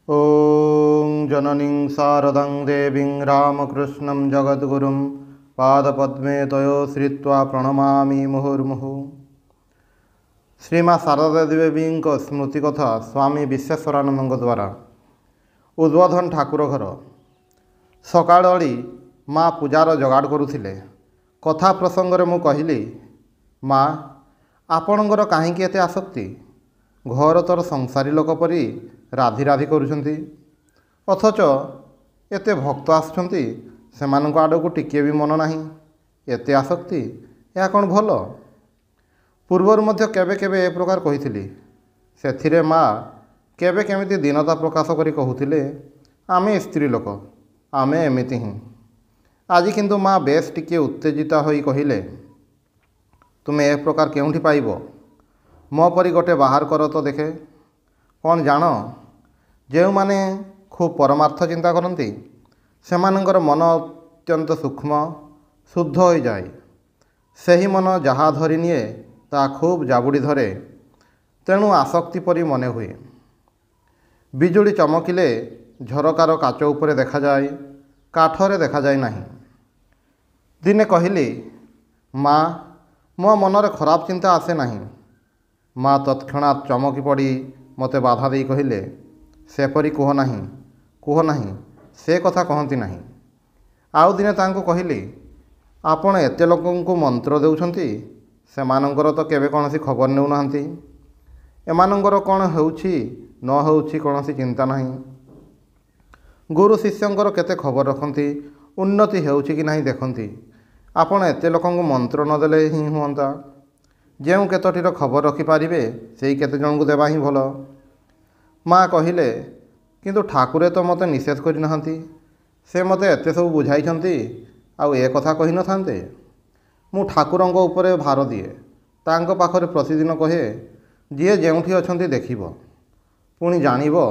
ॐ जननीं शारदां देवीं रामकृष्णं जगद्गुरुं पादपद्मे तयो श्रित्वा प्रणमामि मुहुर्मुहुः। श्रीमा शारदा देवी स्मृति कथा स्वामी विश्वेश्वरानंद द्वारा उद्बोधन ठाकुर घर सकाळी माँ पूजार जगाड़ करुथिले। कथा प्रसंग में कहली, माँ आपणकर कहीं एते आसक्ति? घर तोर संसारी लोक परी राधि राधि करुछंती, अथच एते भक्त आसुछंती सेमानक आडकू टिके भी मन नाही। एते आसक्ति या कौन भल? पूर्वर मध्य केबे केबे ए प्रकार कहिथिली। सेथिरे माँ केबे केमिति दीनता प्रकाश करी कहूथिले, आमे स्त्री लोक आमे एमिति ही। आज किंतु माँ बेस टिके उत्तेजिता होई कहिले, तुमे ए प्रकार केउठी पाइब? मो परी गोटे बाहर कर तो देखे। कौन जान, जो माने खूब परमार्थ चिंता करती सेमानंकर मन अत्यंत सूक्ष्म शुद्ध हो जाए। सही मन जहाँ धरी निए ता खूब जाबुड़ी धरे, तेणु आसक्ति परी मने हुए। बिजुली चमकिले झरकार काच उपरे देखा जाए, काठरे देखा जाए नहीं। दिने कहली, माँ मो मनरे खराब चिंता आसे नहीं। माँ तत्क्षणात् चमकी पड़ी मते बाधा दे कहले, सेपरी कुह नहीं, से कथा कहती नहीं। आउ दिने तांको कहली, आपण एते लोकंकु मंत्र देउछंती, सेमानंकर तो केबे कोनसी खबर नेउ नाहंती। एमानंकर कौन होउछि न होउछि कोनसी चिंता नहीं। गुरु शिष्यंकर केते खबर रखंती, उन्नति होउछि कि नहीं देखंती। आपण एते लोकंकु मंत्र न देले ही हुअंता। जेउ केतोटीर खबर रखिपारे से केते जनकु देवा ही भल। माँ कहले, किंतु ठाकुरे तो मते निषेध करि नहंती। से मते एते सब बुझाइछंती, आउ ए कथा कहि न थांते। मु ठाकुरंक उपरे भार दिए, तांको पाखरे प्रतिदिन कहे, जिए जेउठी अछंती देखिबो पुणी जानिबो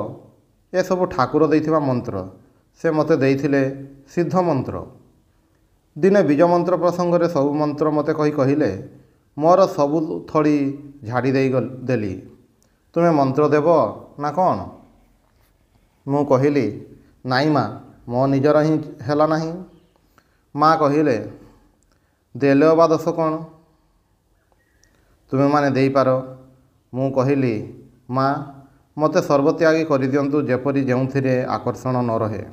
ए सब ठाकुर देइथिबा मंत्र। से मते देइथिले सिद्ध मंत्र। दिने बीज मंत्र प्रसंग रे सब मंत्र मते कहिले, मोर सबु थड़ी झाड़ी देली, तुमे मंत्र देव ना कौन? मु कहली, नाई माँ मो निजर ही हेला नहीं। माँ कहले, देले बा दोष कौन? तुमे माने देई पार। मु कहली, माँ मते सर्वत्यागी करि दियंतु, जेपरि जेउथिरे आकर्षण न रहे।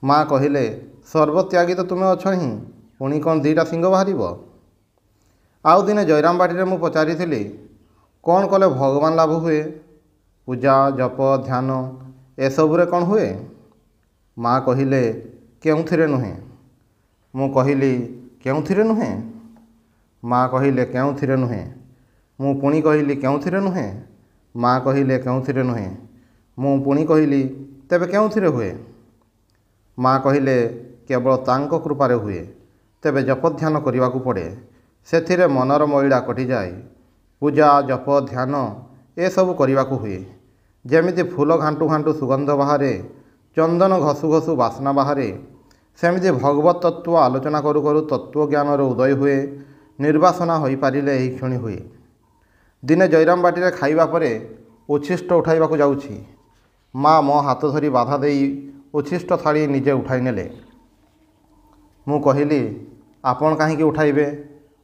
माँ कहले, सर्वत्यागी तो तुमे अछ ही, पुणी कौन दीटा सिंह बाहरिब? आउ दिने जयराम बाटी मु पचारि, कौन कले भगवान लाभ हुए? पूजा जप ध्यान ए सबुरे कौन हुए? माँ कहले, केउथिरे नुहे। मु कहली, केउथिरे नुहे? माँ कहले, केउथिरे नुहे। मु पुणी कहली, केउथिरे नुहे? माँ कहले, केउथिरे नुहे। मु पुणी कहली, तेबे केउथिरे हुए? माँ कहले, केवल तांको कृपारे हुए। तेबे जप ध्यान करिवाकू पड़े, सेथिरे मनर मैला कटि जाए। पूजा जप ध्यान ए सब करिवाकू हुए। जेमिति फूल घांटू घांटू सुगंध बाहरे, चंदन घसु घसु बासना बाहरे, सेमिति भगवत तत्व आलोचना करू करू तत्वज्ञानर उदय हुए। निर्वासना होई पारिले एही क्षणी हुए। दिने जयराम बाटी खाइबा परे उच्छिष्ट उठाइबाकू जाउछि। माँ मो हाथ धरी बाधा देई उच्छिष्ट थाली निजे उठाई नेले। मु कहली, आपण काहींकी उठाइबे?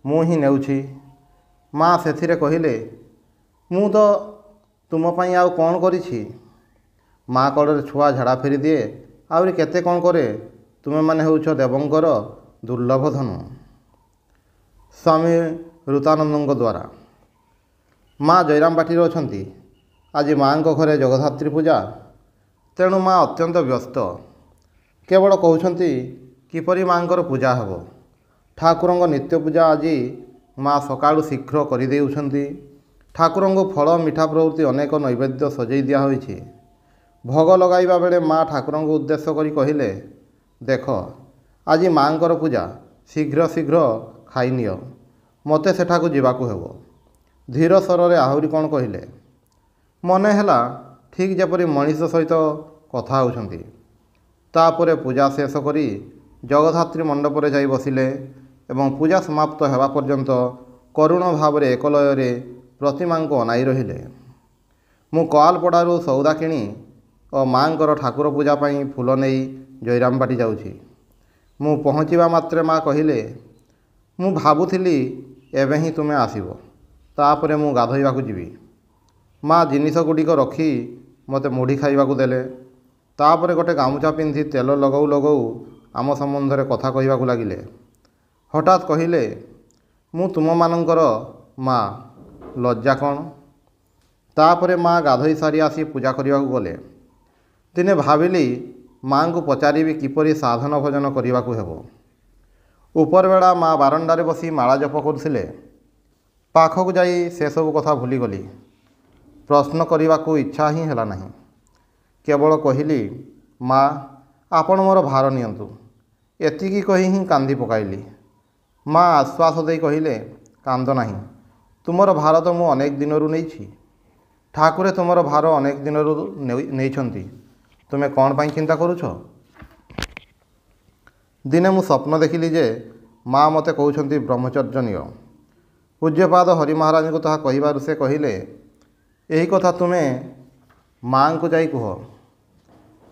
मु ही नेउछि। माँ सेथिरे कहले, मु तो तुम पई आउ कौन करिछि? माँ कड़े छुआ झाड़ा फेरी दिए, आउरी केते कौन करे। तुमे माने होउछ देवंकर दुर्लभ धनु। स्वामी ऋतानंद द्वारा। माँ जयराम बाटी अछंती। आज माँ घरे जगधात्री पूजा, तेणु माँ अत्यंत व्यस्त। केवल कहउछंती किपरि माँकर पूजा हेबो। ठाकुरंक नित्य पूजा आज माँ सकाळु शीघ्र करि देउछंती। ठाकुरंक फल मिठा प्रवृत्ति अनेक नैवेद्य सजई दिया होइछि। भोग लगाइबा बेले माँ ठाकुरंक उद्देश्य करी कहिले, देख आज माँकर पूजा, शीघ्र शीघ्र खाई नियो, मते सेठाकू जिबाकू हेबो। धीर स्वरे आहुरी कौन कहले, मने हेला ठीक जेपरि मनीष सहित कथा होउछंती। तापरे पूजा शेष करी जगधात्री मंडप रे जाई बसिले एवं पूजा समाप्त हेबा पर्यंत करुण भाव एकलय प्रतिमा को अनाई रहिले। मु कआलपड़ारू सौदा किणी ଓ ମାଆଙ୍କର ଠାକୁର ପୂଜା ପାଇଁ ଫୁଲ ନେଇ ଜୟରାମବାଟି ଯାଉଛି। ମୁଁ ପହଞ୍ଚିବା ମାତ୍ରେ ମା କହିଲେ, ମୁଁ ଭାବୁଥିଲି ଏବେ ହିଁ ତୁମେ ଆସିବ, ତାପରେ ମୁଁ ଗାଧୋଇବାକୁ ଯିବି। ମା ଜିନିଷ ଗୁଡ଼ିକ ରଖି ମୋତେ ମୁଢ଼ି ଖାଇବାକୁ ଦେଲେ। ତାପରେ ଗୋଟେ ଗାମୁଛା ପିନ୍ଧି ତେଲ ଲଗାଉ ଲଗାଉ ଆମ ସମ୍ବନ୍ଧରେ କଥା କହିବାକୁ ଲାଗିଲେ। ହଠାତ୍ କହିଲେ, ମୁଁ ତୁମମାନଙ୍କର ମା, ଲଜ୍ଜା କ'ଣ? ତାପରେ ମା ଗାଧୋଇ ସାରି ଆସି ପୂଜା କରିବାକୁ ଗଲେ। ଦିନେ ଭାବିଲି ମାଆଙ୍କୁ ପଚାରିବି କିପରି ସାଧନ ଭୋଜନ କରିବାକୁ ହେବ। ଉପରବେଳା ମା ବାରଣ୍ଡାରେ ବସି ମାଳା ଜପ କରୁଥିଲେ। ପାଖକୁ ଯାଇ ସେସବୁ କଥା ଭୁଲିଗଲି। ପ୍ରଶ୍ନ କରିବାକୁ ଇଚ୍ଛା ହିଁ ହେଲା ନାହିଁ। କେବଳ କହିଲି, ମା, ଆପଣ ମୋର ଭାର ନିଅନ୍ତୁ। ଏତିକି କହି ହିଁ କାନ୍ଦି ପକାଇଲି। ମା ଆଶ୍ୱାସ ଦେଇ କହିଲେ, କାନ୍ଦ ନାହିଁ, ତୁମର ଭାର ତ ମୁଁ ଅନେକ ଦିନରୁ ନେଇଛି। ଠାକୁରେ ତୁମର ଭାର ଅନେକ ଦିନରୁ ନେଇଛନ୍ତି, ତୁମେ କ'ଣ ପାଇଁ ଚିନ୍ତା କରୁଛ? ଦିନେ ମୁଁ ସ୍ୱପ୍ନ ଦେଖିଲି ଯେ ମା ମୋତେ କହୁଛନ୍ତି ବ୍ରହ୍ମଚର୍ଯ୍ୟ ନିଅ। ପୂଜ୍ୟପାଦ ହରି ମହାରାଜଙ୍କୁ ତାହା କହିବାରୁ ସେ କହିଲେ, ଏହି କଥା ତୁମେ ମାଆଙ୍କୁ ଯାଇ କୁହ।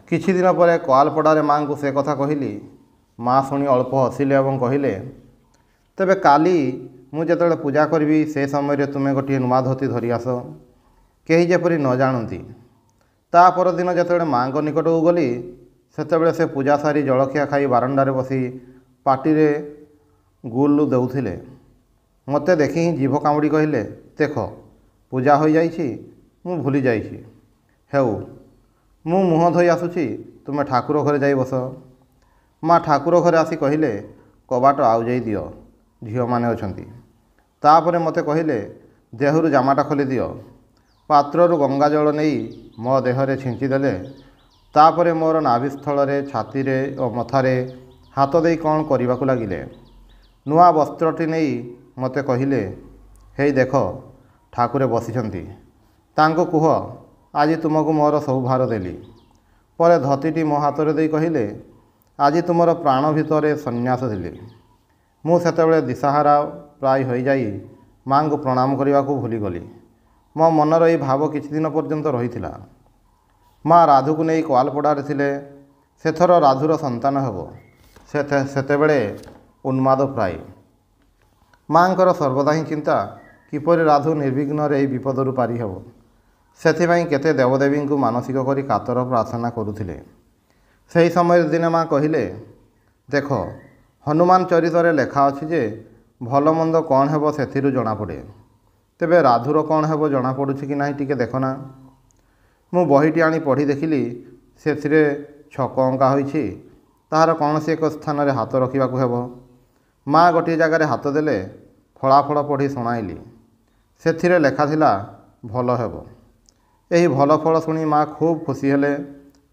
କିଛି ଦିନ ପରେ କୋଆଲପଡ଼ାରେ ମାଆଙ୍କୁ ସେ କଥା କହିଲି। ମା ଶୁଣି ଅଳ୍ପ ହସିଲେ ଏବଂ କହିଲେ, ତେବେ କାଲି ମୁଁ ଯେତେବେଳେ ପୂଜା କରିବି ସେ ସମୟରେ ତୁମେ ଗୋଟିଏ ନୂଆ ଧୋତି ଧରି ଆସ, କେହି ଯେପରି ନ ଜାଣନ୍ତି। ତା ପରଦିନ ଯେତେବେଳେ ମାଆଙ୍କ ନିକଟକୁ ଗଲି ସେତେବେଳେ ସେ ପୂଜା ସାରି ଜଳଖିଆ ଖାଇ ବାରଣ୍ଡାରେ ବସି ପାଟିରେ ଗୁଲ ଦେଉଥିଲେ। ମୋତେ ଦେଖି ହିଁ ଜିଭ କାମୁଡ଼ି କହିଲେ, ଦେଖ, ପୂଜା ହୋଇଯାଇଛି, ମୁଁ ଭୁଲି ଯାଇଛି। ହେଉ, ମୁଁ ମୁହଁ ଧୋଇ ଆସୁଛି, ତୁମେ ଠାକୁର ଘରେ ଯାଇ ବସ। ମା ଠାକୁର ଘରେ ଆସି କହିଲେ, କବାଟ ଆଉଜାଇ ଦିଅ, ଝିଅମାନେ ଅଛନ୍ତି। ତାପରେ ମୋତେ କହିଲେ, ଦେହରୁ ଜାମାଟା ଖୋଲିଦିଅ। ପାତ୍ରରୁ ଗଙ୍ଗା ଜଳ ନେଇ ମୋ ଦେହରେ ଛିଞ୍ଚି ଦେଲେ। ତାପରେ ମୋର ନାଭିସ୍ଥଳରେ, ଛାତିରେ ଓ ମଥାରେ ହାତ ଦେଇ କ'ଣ କରିବାକୁ ଲାଗିଲେ। ନୂଆ ବସ୍ତ୍ରଟି ନେଇ ମୋତେ କହିଲେ, ହେଇ ଦେଖ, ଠାକୁରେ ବସିଛନ୍ତି, ତାଙ୍କୁ କୁହ ଆଜି ତୁମକୁ ମୋର ସବୁ ଭାର ଦେଲି। ପରେ ଧୋତିଟି ମୋ ହାତରେ ଦେଇ କହିଲେ, ଆଜି ତୁମର ପ୍ରାଣ ଭିତରେ ସନ୍ନ୍ୟାସ ଦେଲି। ମୁଁ ସେତେବେଳେ ଦିଶାହାରା ପ୍ରାୟ ହୋଇଯାଇ ମାଆଙ୍କୁ ପ୍ରଣାମ କରିବାକୁ ଭୁଲିଗଲି। ମୋ ମନର ଏହି ଭାବ କିଛି ଦିନ ପର୍ଯ୍ୟନ୍ତ ରହିଥିଲା। ମା ରାଧୁକୁ ନେଇ କୋଆଲପଡ଼ାରେ ଥିଲେ। ସେଥର ରାଧୁର ସନ୍ତାନ ହେବ। ସେତେବେଳେ ଉନ୍ମାଦ ପ୍ରାୟ। ମାଆଙ୍କର ସର୍ବଦା ହିଁ ଚିନ୍ତା କିପରି ରାଧୁ ନିର୍ବିଘ୍ନରେ ଏହି ବିପଦରୁ ପାରି ହେବ। ସେଥିପାଇଁ କେତେ ଦେବଦେବୀଙ୍କୁ ମାନସିକ କରି କାତର ପ୍ରାର୍ଥନା କରୁଥିଲେ। ସେହି ସମୟରେ ଦିନେ ମା କହିଲେ, ଦେଖ, ହନୁମାନ ଚରିତରେ ଲେଖା ଅଛି ଯେ ଭଲ ମନ୍ଦ କ'ଣ ହେବ ସେଥିରୁ ଜଣାପଡ଼େ। ତେବେ ରାଧୁର କ'ଣ ହେବ ଜଣାପଡ଼ୁଛି କି ନାହିଁ ଟିକେ ଦେଖ ନା। ମୁଁ ବହିଟି ଆଣି ପଢ଼ି ଦେଖିଲି, ସେଥିରେ ଛକ ଅଙ୍କା ହୋଇଛି। ତାହାର କୌଣସି ଏକ ସ୍ଥାନରେ ହାତ ରଖିବାକୁ ହେବ। ମା ଗୋଟିଏ ଜାଗାରେ ହାତ ଦେଲେ। ଫଳାଫଳ ପଢ଼ି ଶୁଣାଇଲି। ସେଥିରେ ଲେଖା ଥିଲା, ଭଲ ହେବ। ଏହି ଭଲ ଫଳ ଶୁଣି ମା ଖୁବ୍ ଖୁସି ହେଲେ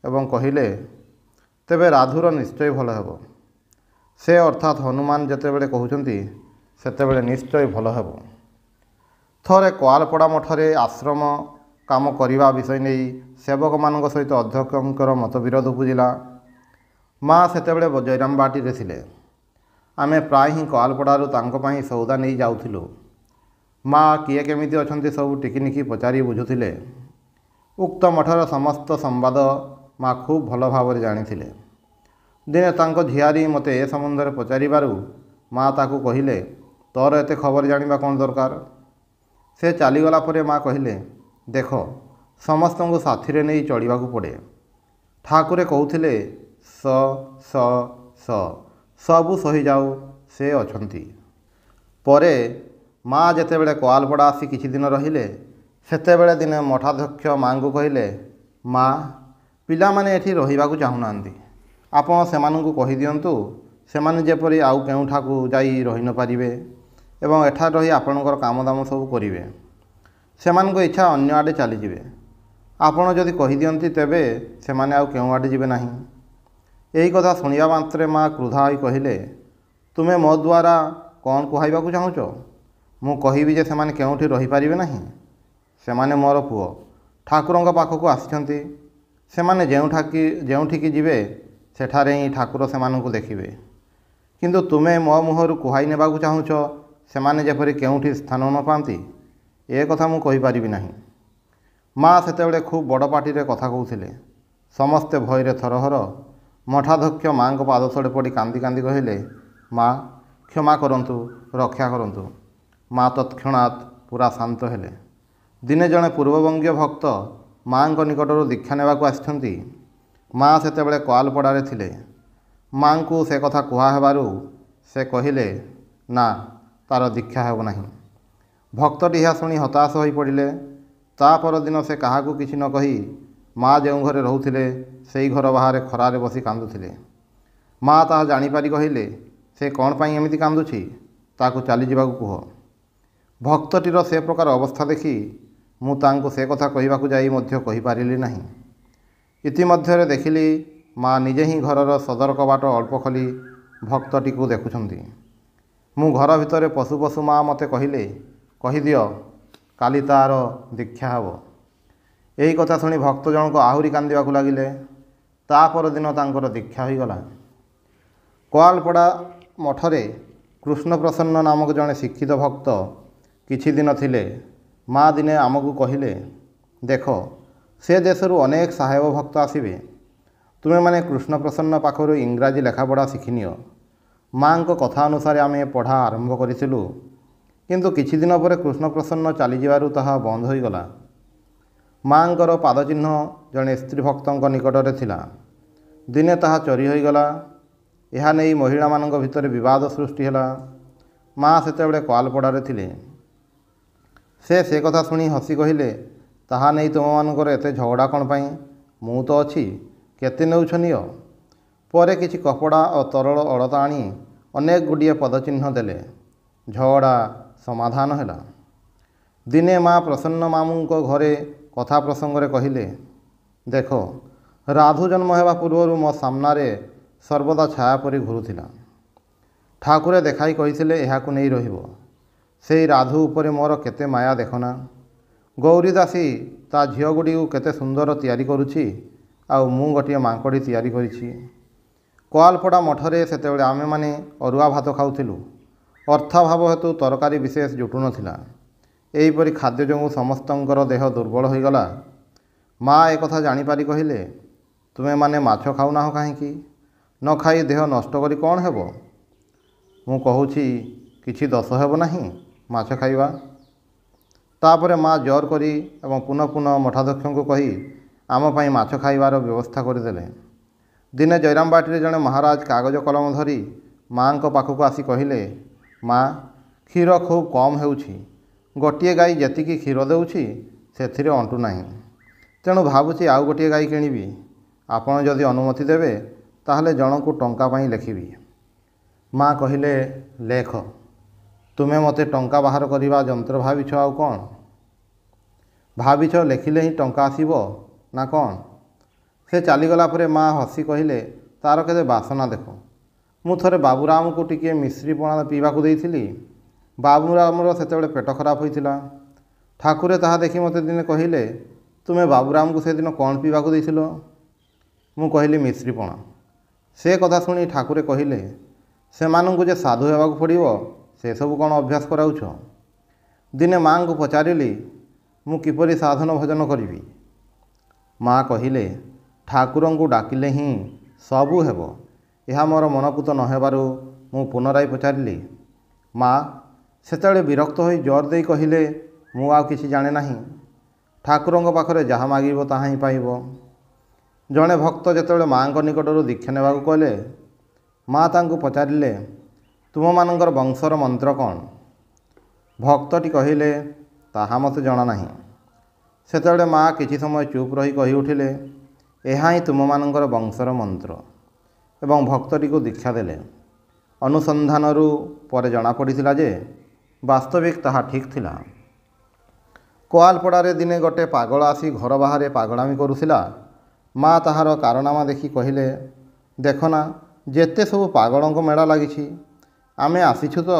ଏବଂ କହିଲେ, ତେବେ ରାଧୁର ନିଶ୍ଚୟ ଭଲ ହେବ। ସେ ଅର୍ଥାତ୍ ହନୁମାନ ଯେତେବେଳେ କହୁଛନ୍ତି ସେତେବେଳେ ନିଶ୍ଚୟ ଭଲ ହେବ। ଥରେ କୋଆଲପଡ଼ା ମଠରେ ଆଶ୍ରମ କାମ କରିବା ବିଷୟ ନେଇ ସେବକମାନଙ୍କ ସହିତ ଅଧ୍ୟକ୍ଷଙ୍କର ମତବିରୋଧ ବୁଝିଲା। ମା ସେତେବେଳେ ଜୟରାମବାଟିରେ ଥିଲେ। ଆମେ ପ୍ରାୟ ହିଁ କୋଆଲପଡ଼ାରୁ ତାଙ୍କ ପାଇଁ ସଉଦା ନେଇ ଯାଉଥିଲୁ। ମା କିଏ କେମିତି ଅଛନ୍ତି ସବୁ ଟିକିନିଖି ପଚାରି ବୁଝୁଥିଲେ। ଉକ୍ତ ମଠର ସମସ୍ତ ସମ୍ବାଦ ମା ଖୁବ୍ ଭଲ ଭାବରେ ଜାଣିଥିଲେ। ଦିନେ ତାଙ୍କ ଝିଆରୀ ମୋତେ ଏ ସମ୍ବନ୍ଧରେ ପଚାରିବାରୁ ମା ତାକୁ କହିଲେ, ତୋର ଏତେ ଖବର ଜାଣିବା କ'ଣ ଦରକାର? ସେ ଚାଲିଗଲା ପରେ ମା କହିଲେ, ଦେଖ, ସମସ୍ତଙ୍କୁ ସାଥିରେ ନେଇ ଚଳିବାକୁ ପଡ଼େ। ଠାକୁରେ କହୁଥିଲେ, ସବୁ ସହିଯାଉ, ସେ ଅଛନ୍ତି। ପରେ ମା ଯେତେବେଳେ କୋଆଲପଡ଼ା ଆସି କିଛି ଦିନ ରହିଲେ, ସେତେବେଳେ ଦିନେ ମଠାଧ୍ୟକ୍ଷ ମାଆଙ୍କୁ କହିଲେ, ମା, ପିଲାମାନେ ଏଠି ରହିବାକୁ ଚାହୁଁନାହାନ୍ତି। ଆପଣ ସେମାନଙ୍କୁ କହିଦିଅନ୍ତୁ ସେମାନେ ଯେପରି ଆଉ କେଉଁଠାକୁ ଯାଇ ରହିନପାରିବେ ଏବଂ ଏଠାରେ ରହି ଆପଣଙ୍କର କାମଦାମ ସବୁ କରିବେ। ସେମାନଙ୍କ ଇଚ୍ଛା ଅନ୍ୟ ଆଡ଼େ ଚାଲିଯିବେ। ଆପଣ ଯଦି କହିଦିଅନ୍ତି ତେବେ ସେମାନେ ଆଉ କେଉଁ ଆଡ଼େ ଯିବେ ନାହିଁ। ଏହି କଥା ଶୁଣିବା ମାତ୍ରେ ମା କ୍ରୁଦ୍ଧା ହୋଇ କହିଲେ, ତୁମେ ମୋ ଦ୍ୱାରା କ'ଣ କୁହାଇବାକୁ ଚାହୁଁଛ? ମୁଁ କହିବି ଯେ ସେମାନେ କେଉଁଠି ରହିପାରିବେ ନାହିଁ? ସେମାନେ ମୋର ପୁଅ, ଠାକୁରଙ୍କ ପାଖକୁ ଆସିଛନ୍ତି। ସେମାନେ ଯେଉଁଠିକି ଯିବେ ସେଠାରେ ହିଁ ଠାକୁର ସେମାନଙ୍କୁ ଦେଖିବେ। କିନ୍ତୁ ତୁମେ ମୋ ମୁହଁରୁ କୁହାଇ ନେବାକୁ ଚାହୁଁଛ ସେମାନେ ଯେପରି କେଉଁଠି ସ୍ଥାନ ନ ପାଆନ୍ତି, ଏ କଥା ମୁଁ କହିପାରିବି ନାହିଁ। ମା ସେତେବେଳେ ଖୁବ୍ ବଡ଼ ପାଟିରେ କଥା କହୁଥିଲେ। ସମସ୍ତେ ଭୟରେ ଥରହର। ମଠାଧ୍ୟକ୍ଷ ମାଆଙ୍କ ପାଦ ତଳେ ପଡ଼ି କାନ୍ଦି କାନ୍ଦି କହିଲେ, ମା କ୍ଷମା କରନ୍ତୁ, ରକ୍ଷା କରନ୍ତୁ। ମା ତତ୍କ୍ଷଣାତ୍ ପୁରା ଶାନ୍ତ ହେଲେ। ଦିନେ ଜଣେ ପୂର୍ବବଙ୍ଗୀୟ ଭକ୍ତ ମାଆଙ୍କ ନିକଟରୁ ଦୀକ୍ଷା ନେବାକୁ ଆସିଛନ୍ତି। ମା ସେତେବେଳେ କୋଆଲପଡ଼ାରେ ଥିଲେ। ମାଆଙ୍କୁ ସେ କଥା କୁହା ହେବାରୁ ସେ କହିଲେ, ନା, ତାର ଦୀକ୍ଷା ହେବ ନାହିଁ। ଭକ୍ତଟି ଏହା ଶୁଣି ହତାଶ ହୋଇପଡ଼ିଲେ। ତା ପରଦିନ ସେ କାହାକୁ କିଛି ନ କହି ମା ଯେଉଁ ଘରେ ରହୁଥିଲେ ସେହି ଘର ବାହାରେ ଖରାରେ ବସି କାନ୍ଦୁଥିଲେ। ମା ତାହା ଜାଣିପାରି କହିଲେ, ସେ କ'ଣ ପାଇଁ ଏମିତି କାନ୍ଦୁଛି, ତାକୁ ଚାଲିଯିବାକୁ କୁହ। ଭକ୍ତଟିର ସେ ପ୍ରକାର ଅବସ୍ଥା ଦେଖି ମୁଁ ତାଙ୍କୁ ସେ କଥା କହିବାକୁ ଯାଇ ମଧ୍ୟ କହିପାରିଲି ନାହିଁ। ଇତିମଧ୍ୟରେ ଦେଖିଲି ମା ନିଜେ ହିଁ ଘରର ସଦର କବାଟ ଅଳ୍ପ ଖୋଲି ଭକ୍ତଟିକୁ ଦେଖୁଛନ୍ତି। ମୁଁ ଘର ଭିତରେ ପଶୁ ପଶୁ ମା ମୋତେ କହିଲେ, କହିଦିଅ, କାଲି ତାର ଦୀକ୍ଷା ହେବ। ଏହି କଥା ଶୁଣି ଭକ୍ତ ଜଣକ ଆହୁରି କାନ୍ଦିବାକୁ ଲାଗିଲେ। ତା ପରଦିନ ତାଙ୍କର ଦୀକ୍ଷା ହୋଇଗଲା। କୋଆଲପଡ଼ା ମଠରେ କୃଷ୍ଣପ୍ରସନ୍ନ ନାମକ ଜଣେ ଶିକ୍ଷିତ ଭକ୍ତ କିଛି ଦିନ ଥିଲେ। ମା ଦିନେ ଆମକୁ କହିଲେ, ଦେଖ, ସେ ଦେଶରୁ ଅନେକ ସାହେବ ଭକ୍ତ ଆସିବେ। ତୁମେମାନେ କୃଷ୍ଣପ୍ରସନ୍ନ ପାଖରୁ ଇଂରାଜୀ ଲେଖାପଢ଼ା ଶିଖିନିଅ। ମାଆଙ୍କ କଥା ଅନୁସାରେ ଆମେ ପଢ଼ା ଆରମ୍ଭ କରିଥିଲୁ, କିନ୍ତୁ କିଛି ଦିନ ପରେ କୃଷ୍ଣପ୍ରସନ୍ନ ଚାଲିଯିବାରୁ ତାହା ବନ୍ଦ ହୋଇଗଲା। ମାଆଙ୍କର ପାଦଚିହ୍ନ ଜଣେ ସ୍ତ୍ରୀ ଭକ୍ତଙ୍କ ନିକଟରେ ଥିଲା। ଦିନେ ତାହା ଚୋରି ହୋଇଗଲା। ଏହା ନେଇ ମହିଳାମାନଙ୍କ ଭିତରେ ବିବାଦ ସୃଷ୍ଟି ହେଲା। ମା ସେତେବେଳେ କୋଆଲପଡ଼ାରେ ଥିଲେ। ସେ କଥା ଶୁଣି ହସି କହିଲେ, ତାହା ନେଇ ତୁମମାନଙ୍କର ଏତେ ଝଗଡ଼ା କ'ଣ ପାଇଁ? ମୁଁ ତ ଅଛି, କେତେ ନେଉଛ ନିଅ। ପରେ କିଛି କପଡ଼ା ଓ ତରଳ ଅଳତା ଆଣି ଅନେକ ଗୁଡ଼ିଏ ପଦଚିହ୍ନ ଦେଲେ। ଝଗଡ଼ା ସମାଧାନ ହେଲା। ଦିନେ ମା ପ୍ରସନ୍ନ ମାମୁଙ୍କ ଘରେ କଥା ପ୍ରସଙ୍ଗରେ କହିଲେ, ଦେଖ, ରାଧୁ ଜନ୍ମ ହେବା ପୂର୍ବରୁ ମୋ ସାମ୍ନାରେ ସର୍ବଦା ଛାୟା ପରି ଘୁରୁଥିଲା। ଠାକୁରେ ଦେଖାଇ କହିଥିଲେ ଏହାକୁ ନେଇ ରହିବ। ସେହି ରାଧୁ ଉପରେ ମୋର କେତେ ମାୟା ଦେଖନା। ଗୌରୀ ଦାସୀ ତା ଝିଅଗୁଡ଼ିକୁ କେତେ ସୁନ୍ଦର ତିଆରି କରୁଛି, ଆଉ ମୁଁ ଗୋଟିଏ ମାଙ୍କଡ଼ି ତିଆରି କରିଛି। କୋଆଲପଡ଼ା ମଠରେ ସେତେବେଳେ ଆମେମାନେ ଅରୁଆ ଭାତ ଖାଉଥିଲୁ। ଅର୍ଥାଭାବ ହେତୁ ତରକାରୀ ବିଶେଷ ଜୁଟୁନଥିଲା। ଏହିପରି ଖାଦ୍ୟ ଯୋଗୁଁ ସମସ୍ତଙ୍କର ଦେହ ଦୁର୍ବଳ ହୋଇଗଲା। ମା ଏକଥା ଜାଣିପାରି କହିଲେ, ତୁମେମାନେ ମାଛ ଖାଉନାହଁ କାହିଁକି? ନ ଖାଇ ଦେହ ନଷ୍ଟ କରି କ'ଣ ହେବ? ମୁଁ କହୁଛି, କିଛି ଦୋଷ ହେବ ନାହିଁ ମାଛ ଖାଇବା। ତାପରେ ମା ଜୋର କରି ଏବଂ ପୁନଃ ପୁନଃ ମଠାଧ୍ୟକ୍ଷଙ୍କୁ କହି ଆମ ପାଇଁ ମାଛ ଖାଇବାର ବ୍ୟବସ୍ଥା କରିଦେଲେ। ଦିନେ ଜୟରାମବାଟିରେ ଜଣେ ମହାରାଜ କାଗଜ କଲମ ଧରି ମାଆଙ୍କ ପାଖକୁ ଆସି କହିଲେ, ମା, କ୍ଷୀର ଖୁବ୍ କମ୍ ହେଉଛି। ଗୋଟିଏ ଗାଈ ଯେତିକି କ୍ଷୀର ଦେଉଛି ସେଥିରେ ଅଣ୍ଟୁ ନାହିଁ। ତେଣୁ ଭାବୁଛି ଆଉ ଗୋଟିଏ ଗାଈ କିଣିବି। ଆପଣ ଯଦି ଅନୁମତି ଦେବେ ତାହେଲେ ଜଣକୁ ଟଙ୍କା ପାଇଁ ଲେଖିବି। ମା କହିଲେ, ଲେଖ। ତୁମେ ମୋତେ ଟଙ୍କା ବାହାର କରିବା ଯନ୍ତ୍ର ଭାବିଛ ଆଉ କ'ଣ? ଭାବିଛ ଲେଖିଲେ ହିଁ ଟଙ୍କା ଆସିବ ନା କ'ଣ? ସେ ଚାଲିଗଲା ପରେ ମା ହସି କହିଲେ, ତାର କେତେ ବାସନା ଦେଖ। ମୁଁ ଥରେ ବାବୁରାମକୁ ଟିକିଏ ମିଶ୍ରି ପଣା ପିଇବାକୁ ଦେଇଥିଲି। ବାବୁରାମର ସେତେବେଳେ ପେଟ ଖରାପ ହୋଇଥିଲା। ଠାକୁରେ ତାହା ଦେଖି ମୋତେ ଦିନେ କହିଲେ, ତୁମେ ବାବୁରାମକୁ ସେଦିନ କ'ଣ ପିଇବାକୁ ଦେଇଥିଲ? ମୁଁ କହିଲି, ମିଶ୍ରି ପଣା। ସେ କଥା ଶୁଣି ଠାକୁରେ କହିଲେ, ସେମାନଙ୍କୁ ଯେ ସାଧୁ ହେବାକୁ ପଡ଼ିବ ସେସବୁ କ'ଣ ଅଭ୍ୟାସ କରାଉଛ? ଦିନେ ମାଆଙ୍କୁ ପଚାରିଲି, ମୁଁ କିପରି ସାଧନ ଭଜନ କରିବି? ମା କହିଲେ, ଠାକୁରଙ୍କୁ ଡାକିଲେ ହିଁ ସବୁ ହେବ। ଏହା ମୋର ମନପୁତ ନ ହେବାରୁ ମୁଁ ପୁନରାୟ ପଚାରିଲି। ମା ସେତେବେଳେ ବିରକ୍ତ ହୋଇ ଜୋର ଦେଇ କହିଲେ, ମୁଁ ଆଉ କିଛି ଜାଣେ ନାହିଁ। ଠାକୁରଙ୍କ ପାଖରେ ଯାହା ମାଗିବ ତାହା ହିଁ ପାଇବ। ଜଣେ ଭକ୍ତ ଯେତେବେଳେ ମାଆଙ୍କ ନିକଟରୁ ଦୀକ୍ଷା ନେବାକୁ କହିଲେ, ମା ତାଙ୍କୁ ପଚାରିଲେ, ତୁମମାନଙ୍କର ବଂଶର ମନ୍ତ୍ର କ'ଣ? ଭକ୍ତଟି କହିଲେ, ତାହା ମୋତେ ଜଣା ନାହିଁ। ସେତେବେଳେ ମା କିଛି ସମୟ ଚୁପ୍ ରହି କହି ଉଠିଲେ, ଏହା ହିଁ ତୁମମାନଙ୍କର ବଂଶର ମନ୍ତ୍ର, ଏବଂ ଭକ୍ତଟିକୁ ଦୀକ୍ଷା ଦେଲେ। ଅନୁସନ୍ଧାନରୁ ପରେ ଜଣାପଡ଼ିଥିଲା ଯେ ବାସ୍ତବିକ ତାହା ଠିକ୍ ଥିଲା। କୋଆଲପଡ଼ାରେ ଦିନେ ଗୋଟିଏ ପାଗଳ ଆସି ଘର ବାହାରେ ପାଗଳାମି କରୁଥିଲା। ମା ତାହାର କାରନାମା ଦେଖି କହିଲେ, ଦେଖ ନା, ଯେତେ ସବୁ ପାଗଳଙ୍କ ମେଳା ଲାଗିଛି। ଆମେ ଆସିଛୁ ତ,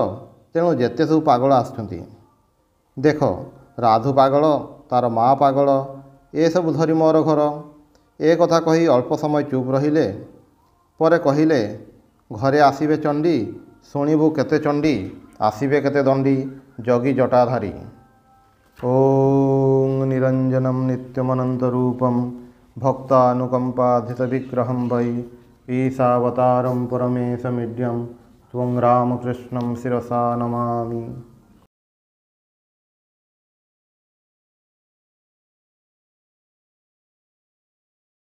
ତେଣୁ ଯେତେ ସବୁ ପାଗଳ ଆସୁଛନ୍ତି। ଦେଖ, ରାଧୁ ପାଗଳ, ତାର ମା ପାଗଳ, ଏସବୁ ଧରି ମୋର ଘର। ଏ କଥା କହି ଅଳ୍ପ ସମୟ ଚୁପ୍ ରହିଲେ। ପରେ କହିଲେ, ଘରେ ଆସିବେ ଚଣ୍ଡୀ, ଶୁଣିବୁ କେତେ ଚଣ୍ଡୀ, ଆସିବେ କେତେ ଦଣ୍ଡୀ, ଯୋଗୀ ଜଟାଧାରୀ। ଓଁ ନିରଞ୍ଜନମ୍ ନିତ୍ୟମନନ୍ତ ରୂପମ୍ भक्तानुकम्पाधितविग्रहं वै ईशावतारं परमेशमीड्यं त्वं रामकृष्णं शिरसा नमामि।